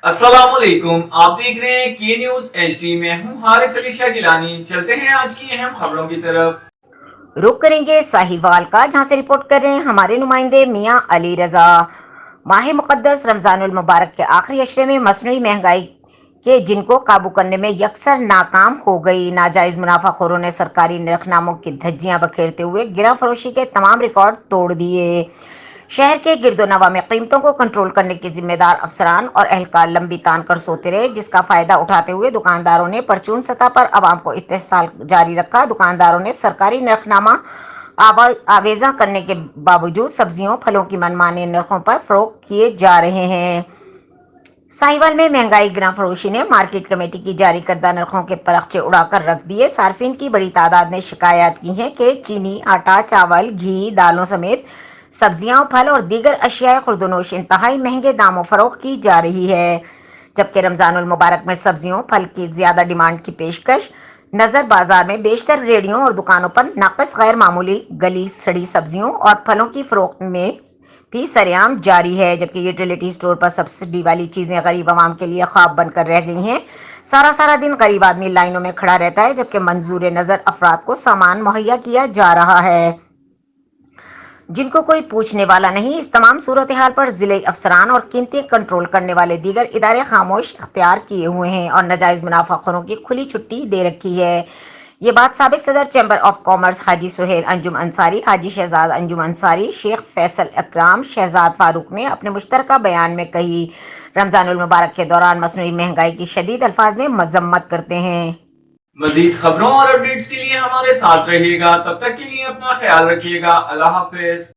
अस्सलामुअलैकुम, आप देख रहे हैं के न्यूज एचडी में हूं हारिस अली शाह गिलानी। चलते हैं आज की अहम खबरों की तरफ। रुक करेंगे साहिवाल का, जहां से रिपोर्ट कर रहे हैं हमारे नुमाइंदे मियां अली रजा। माह मुकद्दस रमजानुल मुबारक के आखिरी अशरे में मसनूई महंगाई के जिनको काबू करने में यकसर नाकाम हो गई। नाजायज मुनाफाखोरों ने सरकारी नरखनामों की धज्जियां बखेरते हुए गिरा फरोशी के तमाम रिकॉर्ड तोड़ दिए। शहर के गिरदोनवा में कीमतों को कंट्रोल करने के जिम्मेदार अफसरान और एहलकार लंबी तान कर सोते रहे, जिसका फायदा उठाते हुए दुकानदारों ने परचून सतह पर आवाम को इस्तेहसाल जारी रखा। दुकानदारों ने सरकारी नरखनामा आवेजा करने के बावजूद सब्जियों फलों की मनमाने नरखों पर फरोख्त किए जा रहे हैं। साहिवाल में महंगाई गिरा फरोशी ने मार्केट कमेटी की जारी करदा नरखों के परखचे उड़ाकर रख दिए। सार्फिन की बड़ी तादाद ने शिकायत की है कि चीनी, आटा, चावल, घी, दालों समेत सब्जियां, फल और दीगर अशियाए खुर्दनोश इंतहाई महंगे दामों फरोख्त की जा रही है। जबकि रमजानुल मुबारक में सब्जियों फल की ज्यादा डिमांड की पेशकश नजर बाजार में बेशतर रेडियों और दुकानों पर नाकस गैर मामूली गली सड़ी सब्जियों और फलों की फरोख्त में भी सरेआम जारी है। जबकि यूटिलिटी स्टोर पर सब्सिडी वाली चीजें गरीब आवाम के लिए ख्वाब बनकर रह गई हैं। सारा सारा दिन गरीब आदमी लाइनों में खड़ा रहता है, जबकि मंजूर नजर अफराद को सामान मुहैया किया जा रहा है जिनको कोई पूछने वाला नहीं। इस तमाम सूरत हाल पर जिले अफसरान और कीमतें कंट्रोल करने वाले दीगर इदारे खामोश इख्तियार किए हुए हैं और नाजायज मुनाफाखोरों की खुली छुट्टी दे रखी है। ये बात साबिक सदर चैम्बर ऑफ कॉमर्स हाजी सुहेल अंजुम अंसारी, हाजी शहजाद अंजुम अंसारी, शेख फैसल अकराम, शहजाद फारूक ने अपने मुश्तरका बयान में कही। रमजानुल मुबारक के दौरान मसनूई महंगाई की शदीद अल्फाज में मजम्मत करते हैं। मजीद खबरों और अपडेट्स के लिए हमारे साथ रहिएगा। तब तक के लिए अपना ख्याल रखिएगा। अल्लाह हाफिज।